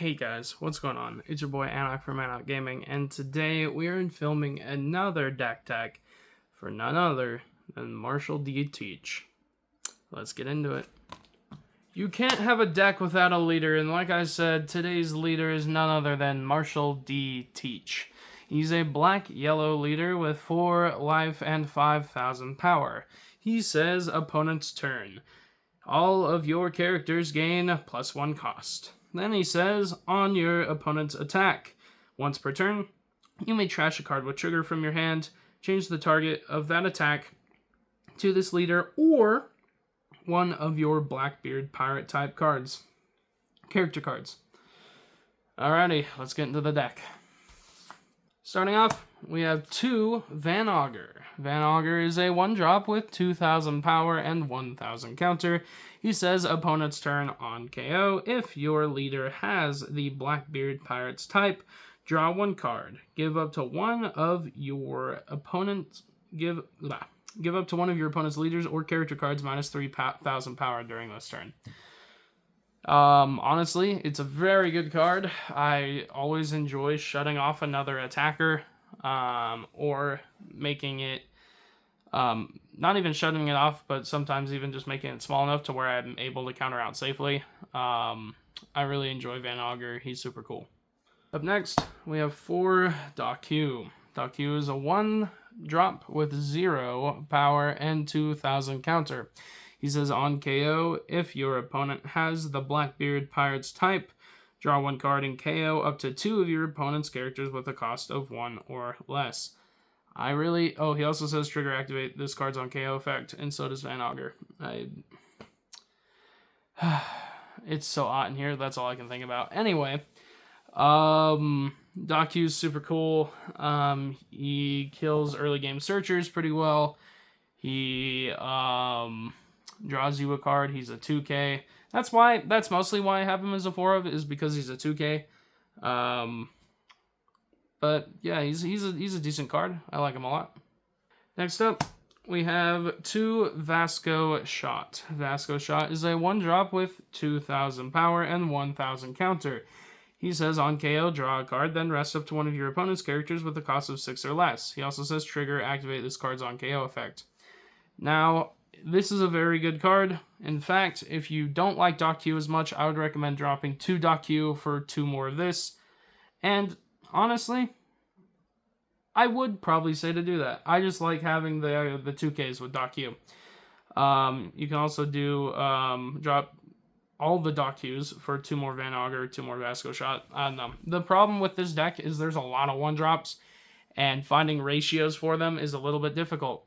Hey guys, what's going on? It's your boy Anak from Anak Gaming, and today we are filming another deck tech for none other than Marshall.D.Teach. Let's get into it. You can't have a deck without a leader, and like I said, today's leader is none other than Marshall.D.Teach. He's a black-yellow leader with 4 life and 5,000 power. He says opponent's turn. All of your characters gain +1 cost. Then he says, on your opponent's attack, once per turn, you may trash a card with trigger from your hand, change the target of that attack to this leader, or one of your Blackbeard pirate type cards. Character cards. Alrighty, let's get into the deck. Starting off, we have 2 Van Augur. Van Augur is a 1-drop with 2,000 power and 1,000 counter. He says opponent's turn on KO. If your leader has the Blackbeard Pirates type, draw 1 card. Give up to one of your opponent's leaders or character cards minus 3,000 power during this turn. Honestly, it's a very good card. I always enjoy shutting off another attacker, or making it, not even shutting it off, but sometimes even just making it small enough to where I'm able to counter out safely. I really enjoy Van Augur. He's super cool. Up next, we have 4 Doku. Doku is a 1-drop with 0 power and 2,000 counter. He says on KO, if your opponent has the Blackbeard Pirates type, draw 1 card and KO up to 2 of your opponent's characters with a cost of 1 or less. He also says trigger activate this card's on KO effect, and so does Van Augur. It's so hot in here, that's all I can think about. Anyway, Doku's super cool. He kills early game searchers pretty well. He draws you a card. He's a 2K. That's mostly why I have him as a 4 of, is because he's a 2K. But yeah, he's a decent card. I like him a lot. Next up, we have 2 Vasco Shot. Vasco Shot is a 1-drop with 2,000 power and 1,000 counter. He says on KO, draw a card, then rest up to one of your opponent's characters with a cost of 6 or less. He also says trigger activate this card's on KO effect. Now, this is a very good card. In fact, if you don't like Doku as much, I would recommend dropping 2 Doku for 2 more of this. And honestly, I would probably say to do that. I just like having the 2Ks with Doku. You can also do drop all the Dokus for 2 more Van Augur, 2 more Vasco Shot. I don't know. The problem with this deck is there's a lot of 1-drops, and finding ratios for them is a little bit difficult.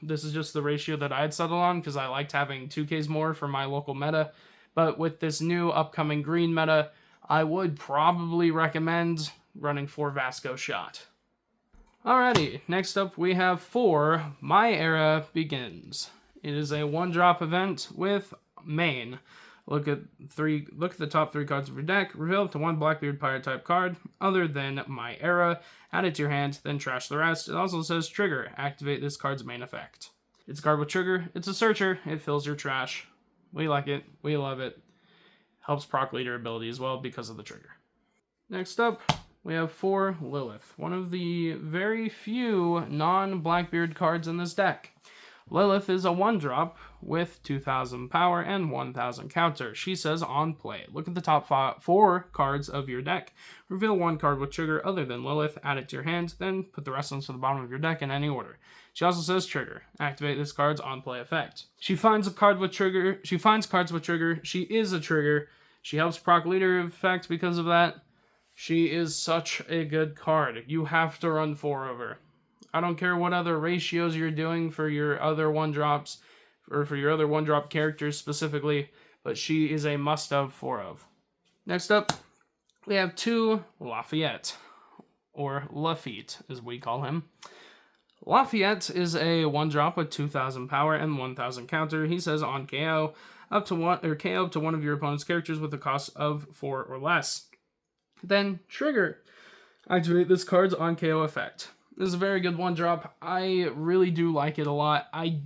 This is just the ratio that I had settled on because I liked having 2Ks more for my local meta. But with this new upcoming green meta, I would probably recommend running 4 Vasco Shot. Alrighty, next up we have 4 My Era Begins. It is a 1-drop event with main. Look at the top 3 cards of your deck. Reveal up to 1 Blackbeard Pirate type card other than My Era. Add it to your hand, then trash the rest. It also says trigger. Activate this card's main effect. It's a card with trigger. It's a searcher. It fills your trash. We like it. We love it. Helps proc leader ability as well because of the trigger. Next up, we have 4 Lilith. One of the very few non-Blackbeard cards in this deck. Lilith is a 1-drop with 2,000 power and 1,000 counter. She says on play, look at the top 4 cards of your deck. Reveal 1 card with trigger other than Lilith, add it to your hand, then put the rest onto the bottom of your deck in any order. She also says trigger. Activate this card's on play effect. She finds cards with trigger. She is a trigger. She helps proc leader effect because of that. She is such a good card. You have to run 4 of her. I don't care what other ratios you're doing for your other 1-drops, or for your other 1-drop characters specifically, but she is a must-have 4 of. Next up, we have 2 Lafayette, or Lafitte, as we call him. Lafayette is a 1-drop with 2,000 power and 1,000 counter. He says on KO, KO up to one of your opponent's characters with a cost of 4 or less. Then trigger. Activate this card's on KO effect. This is a very good 1-drop. I really do like it a lot. I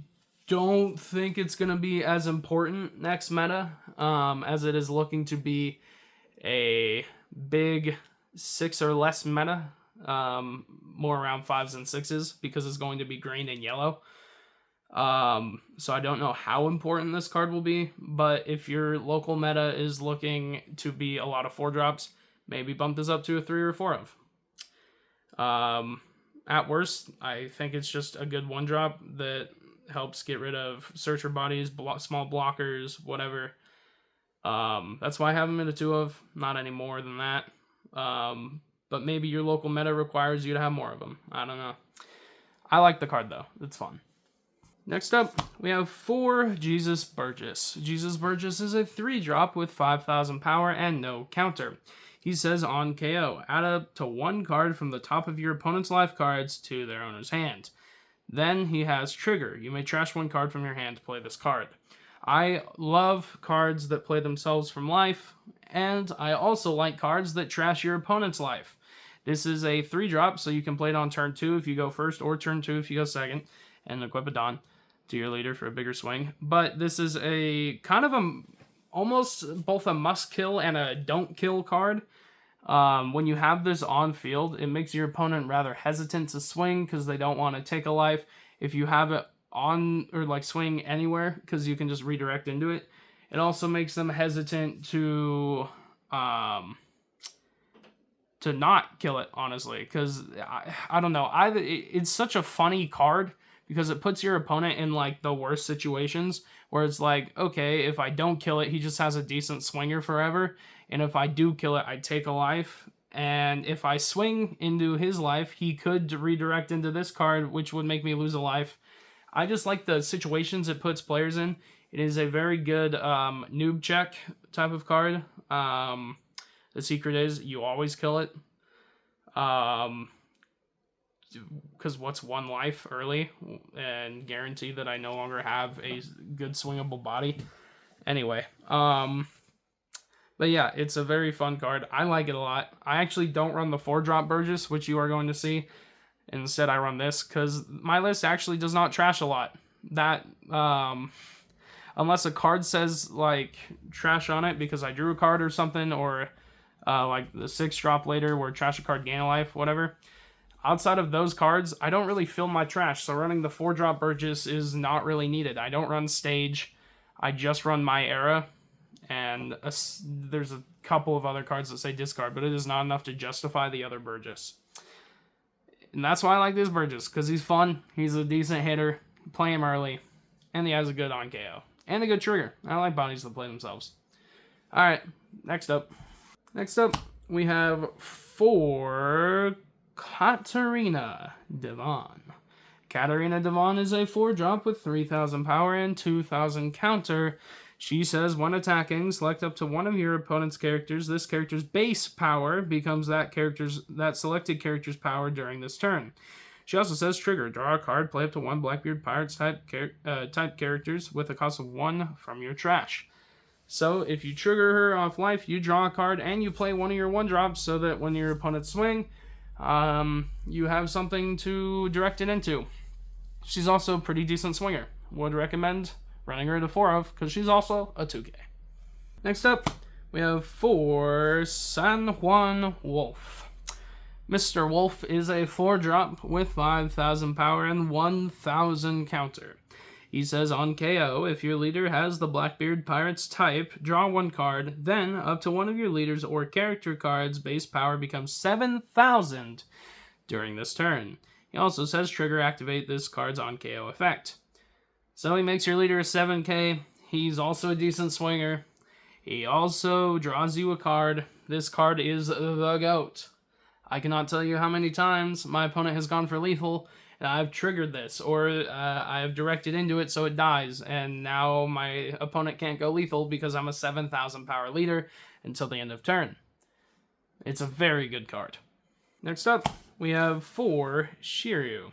don't think it's going to be as important next meta as it is looking to be a big 6 or less meta, more around 5s and 6s, because it's going to be green and yellow. So I don't know how important this card will be, but if your local meta is looking to be a lot of 4-drops, maybe bump this up to a 3 or 4 of. At worst, I think it's just a good 1-drop that helps get rid of searcher bodies, small blockers, whatever. That's why I have them in a 2 of, not any more than that. But maybe your local meta requires you to have more of them. I don't know. I like the card though. It's fun. Next up, we have 4 Jesus Burgess. Jesus Burgess is a 3-drop with 5,000 power and no counter. He says on KO, add up to 1 card from the top of your opponent's life cards to their owner's hand. Then he has Trigger. You may trash 1 card from your hand to play this card. I love cards that play themselves from life, and I also like cards that trash your opponent's life. This is a 3-drop, so you can play it on turn 2 if you go first, or turn 2 if you go second, and equip a Dawn to your leader for a bigger swing. But this is a kind of almost both a must kill and a don't kill card. When you have this on field, it makes your opponent rather hesitant to swing because they don't want to take a life. If you have it on or like swing anywhere, because you can just redirect into it, it also makes them hesitant to not kill it, honestly, because I don't know. It's such a funny card because it puts your opponent in like the worst situations where it's like, okay, if I don't kill it, he just has a decent swinger forever, and if I do kill it, I take a life, and if I swing into his life, he could redirect into this card, which would make me lose a life. I just like the situations it puts players in. It is a very good noob check type of card. The secret is you always kill it. Because what's 1 life early and guarantee that I no longer have a good swingable body. Anyway, but yeah, it's a very fun card. I like it a lot. I actually don't run the 4-drop Burgess, which you are going to see. Instead, I run this because my list actually does not trash a lot. That, unless a card says like trash on it because I drew a card or something, or like the 6-drop later where trash a card, gain a life, whatever. Outside of those cards, I don't really fill my trash, so running the 4-drop Burgess is not really needed. I don't run Stage, I just run My Era, and there's a couple of other cards that say discard, but it is not enough to justify the other Burgess. And that's why I like this Burgess, because he's fun, he's a decent hitter, play him early, and he has a good on KO. And a good trigger. I like bodies that play themselves. Alright, next up. Next up, we have 4... Katarina Devon. Katarina Devon is a 4-drop with 3,000 power and 2,000 counter. She says, when attacking, select up to 1 of your opponent's characters. This character's base power becomes that selected character's power during this turn. She also says, trigger, draw a card, play up to 1 Blackbeard Pirates type characters with a cost of 1 from your trash. So if you trigger her off life, you draw a card and you play 1 of your 1-drops so that when your opponents swing, you have something to direct it into. She's also a pretty decent swinger. Would recommend running her to 4 of, because she's also a 2K. Next up, we have 4 San Juan Wolf. Mr. Wolf is a 4-drop with 5,000 power and 1,000 counter. He says on KO, if your leader has the Blackbeard Pirates type, draw 1 card, then up to 1 of your leaders or character cards' base power becomes 7,000 during this turn. He also says trigger, activate this card's on KO effect. So he makes your leader a 7k. He's also a decent swinger. He also draws you a card. This card is the GOAT. I cannot tell you how many times my opponent has gone for lethal, and I've triggered this, or I've directed into it so it dies, and now my opponent can't go lethal because I'm a 7,000 power leader until the end of turn. It's a very good card. Next up, we have 4 Shiryu.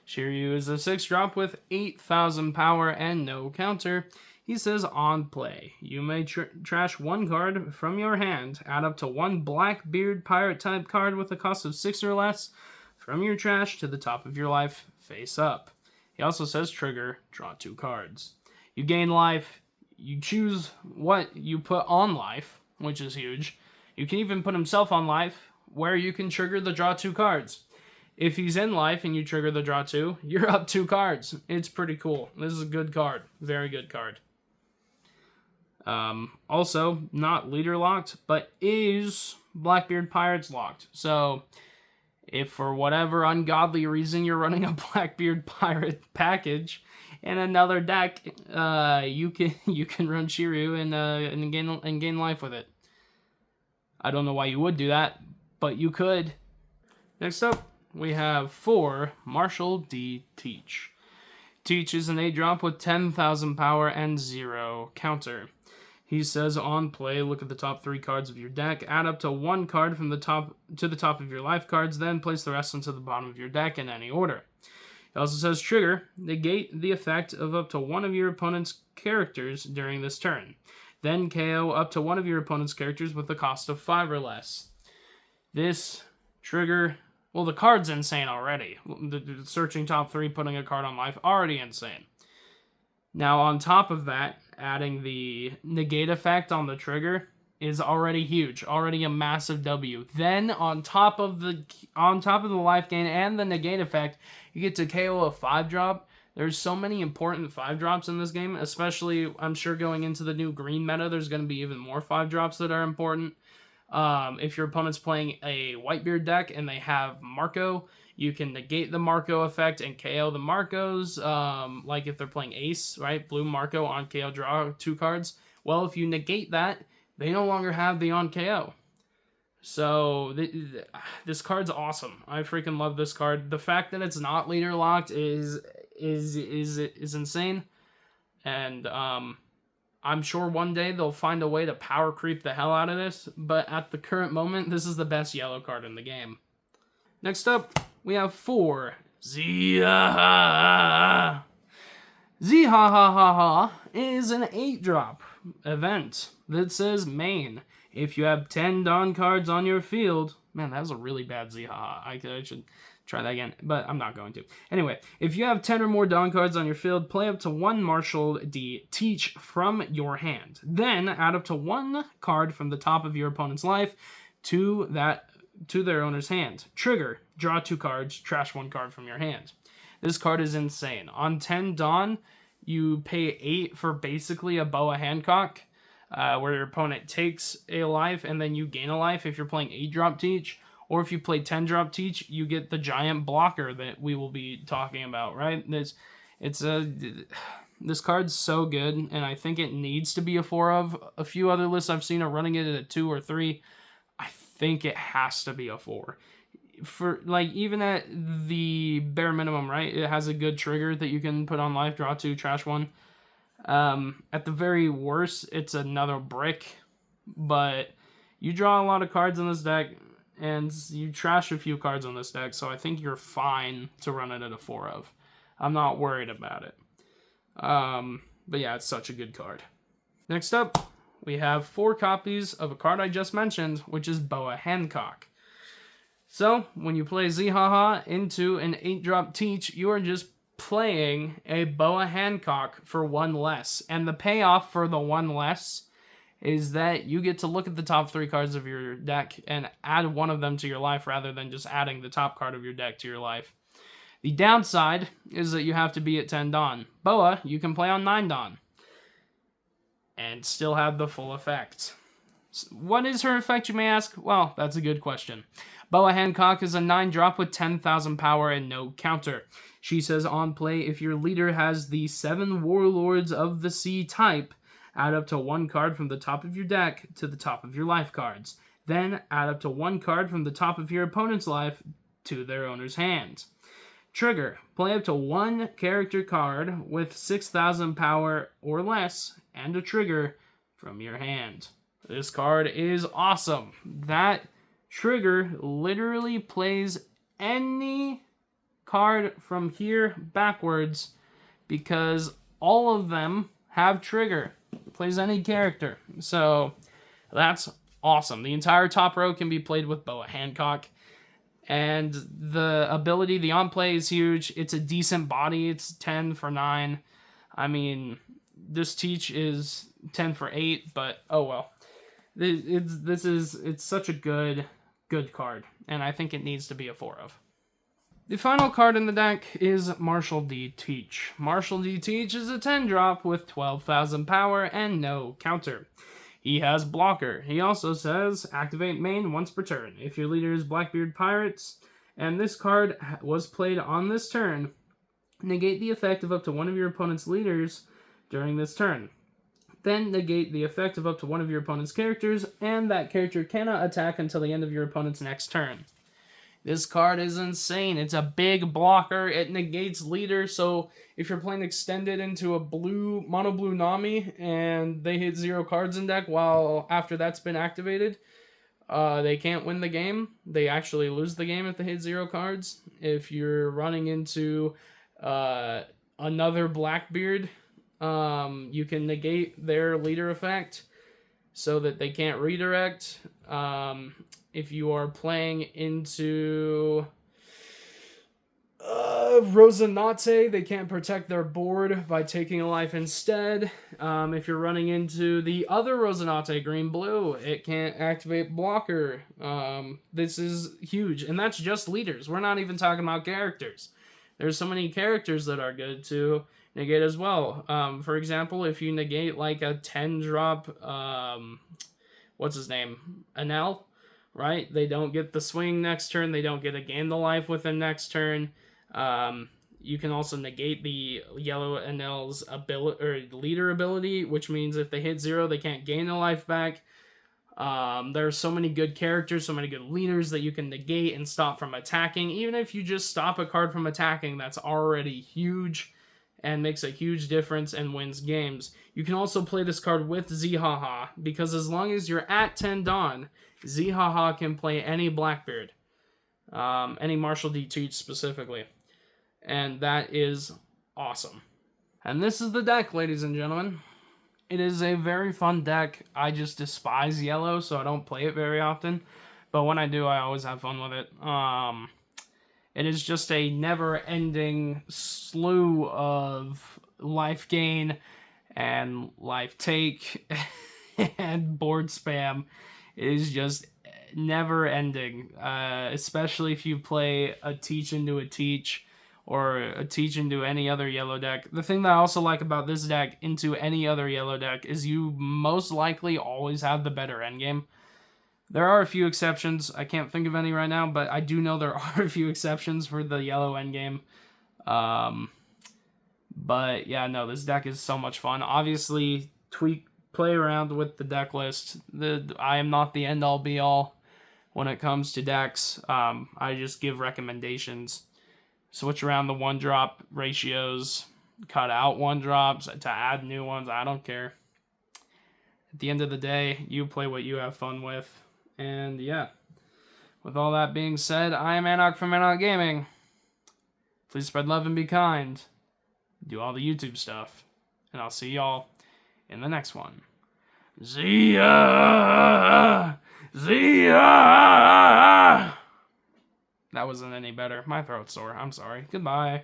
Shiryu is a 6-drop with 8,000 power and no counter. He says on play, you may trash 1 card from your hand, add up to 1 Blackbeard Pirate type card with a cost of 6 or less, from your trash to the top of your life, face up. He also says trigger, draw 2 cards. You gain life, you choose what you put on life, which is huge. You can even put himself on life, where you can trigger the draw 2 cards. If he's in life and you trigger the draw 2, you're up 2 cards. It's pretty cool. This is a good card. Very good card. Also, not leader locked, but is Blackbeard Pirates locked. So, if for whatever ungodly reason you're running a Blackbeard Pirate package in another deck, you can run Shiryu and gain life with it. I don't know why you would do that, but you could. Next up, we have 4 Marshall.D.Teach. Teach is an 8-drop with 10,000 power and 0 counter. He says on play, look at the top 3 cards of your deck, add up to 1 card from the top to the top of your life cards, then place the rest into the bottom of your deck in any order. He also says trigger, negate the effect of up to 1 of your opponent's characters during this turn. Then KO up to 1 of your opponent's characters with a cost of 5 or less. This trigger, well, the card's insane already. The searching top 3, putting a card on life, already insane. Now, on top of that, adding the negate effect on the trigger is already huge, already a massive W. Then, on top of the life gain and the negate effect, you get to KO a 5-drop. There's so many important 5-drops in this game, especially, I'm sure going into the new green meta, there's going to be even more 5-drops that are important. If your opponent's playing a Whitebeard deck and they have Marco, you can negate the Marco effect and KO the Marcos. Like if they're playing Ace, right? Blue Marco on KO, draw 2 cards. Well, if you negate that, they no longer have the on KO. So this card's awesome. I freaking love this card. The fact that it's not leader locked is insane. And I'm sure one day they'll find a way to power creep the hell out of this, but at the current moment, this is the best yellow card in the game. Next up, we have 4 Zihaha. Zihaha is an 8-drop event that says main. If you have 10 Dawn cards on your field, man, that was a really bad Zihaha. I should try that again, but I'm not going to. Anyway, if you have 10 or more Dawn cards on your field, play up to 1 Marshall.D.Teach from your hand. Then add up to 1 card from the top of your opponent's life to their owner's hand. Trigger, draw 2 cards, trash 1 card from your hand. This card is insane. On 10 Dawn, you pay 8 for basically a Boa Hancock, where your opponent takes a life and then you gain a life if you're playing 8-drop Teach. Or if you play 10-drop Teach, you get the giant blocker that we will be talking about, right? This card's so good, and I think it needs to be a 4 of. A few other lists I've seen are running it at a 2 or 3. I think it has to be a 4. For, like, even at the bare minimum, right? It has a good trigger that you can put on life, draw 2, trash 1. At the very worst, it's another brick, but you draw a lot of cards in this deck, and you trash a few cards on this deck, so I think you're fine to run it at a 4 of. I'm not worried about it. But yeah, it's such a good card. Next up, we have 4 copies of a card I just mentioned, which is Boa Hancock. So, when you play Zihaha into an 8-drop Teach, you are just playing a Boa Hancock for 1 less. And the payoff for the 1 less is that you get to look at the top 3 cards of your deck and add 1 of them to your life rather than just adding the top card of your deck to your life. The downside is that you have to be at 10 Dawn. Boa, you can play on 9 Dawn and still have the full effect. What is her effect, you may ask? Well, that's a good question. Boa Hancock is a 9-drop with 10,000 power and no counter. She says on play, if your leader has the 7 Warlords of the Sea type, add up to 1 card from the top of your deck to the top of your life cards. Then add up to 1 card from the top of your opponent's life to their owner's hand. Trigger, play up to 1 character card with 6,000 power or less and a trigger from your hand. This card is awesome. That trigger literally plays any card from here backwards because all of them have trigger. Plays any character. So that's awesome. The entire top row can be played with Boa Hancock. And the ability, the on-play is huge. It's a decent body. It's 10 for 9. I mean, this Teach is 10 for 8, but oh well. It's such a good card, and I think it needs to be a 4 of. The final card in the deck is Marshall.D.Teach. Marshall.D.Teach is a 10-drop with 12,000 power and no counter. He has blocker. He also says, activate main once per turn. If your leader is Blackbeard Pirates, and this card was played on this turn, negate the effect of up to one of your opponent's leaders during this turn. Then negate the effect of up to one of your opponent's characters, and that character cannot attack until the end of your opponent's next turn. This card is insane. It's a big blocker. It negates leader, so if you're playing extended into a mono blue Nami and they hit 0 cards in deck while after that's been activated, they can't win the game. They actually lose the game if they hit 0 cards. If you're running into another Blackbeard, you can negate their leader effect so that they can't redirect. If you are playing into Rosinante, they can't protect their board by taking a life instead. If you're running into the other Rosinante, green-blue, it can't activate blocker. This is huge, and that's just leaders. We're not even talking about characters. There's so many characters that are good to negate as well. For example, if you negate like a 10-drop, what's his name? Anel, right? They don't get the swing next turn. They don't get a gain the life with them next turn. You can also negate the yellow Anel's ability or leader ability, which means if they hit 0, they can't gain a life back. There are so many good characters, so many good leaders that you can negate and stop from attacking. Even if you just stop a card from attacking, that's already huge and makes a huge difference and wins games. You can also play this card with Zihaha, because as long as you're at 10 Dawn, Zihaha can play any Blackbeard. Any Marshall.D.Teach specifically. And that is awesome. And this is the deck, ladies and gentlemen. It is a very fun deck. I just despise yellow, so I don't play it very often. But when I do, I always have fun with it. It is just a never-ending slew of life gain and life take and board spam. It is just never-ending, especially if you play a Teach into a Teach or a Teach into any other yellow deck. The thing that I also like about this deck into any other yellow deck is you most likely always have the better endgame. There are a few exceptions. I can't think of any right now, but I do know there are a few exceptions for the yellow endgame. But yeah, no, this deck is so much fun. Obviously, play around with the deck list. I am not the end-all be-all when it comes to decks. I just give recommendations. Switch around the 1-drop ratios, cut out 1-drops to add new ones. I don't care. At the end of the day, you play what you have fun with. And yeah, with all that being said, I am Anarch from Anarch Gaming. Please spread love and be kind. Do all the YouTube stuff. And I'll see y'all in the next one. See ya! See ya! That wasn't any better. My throat's sore. I'm sorry. Goodbye.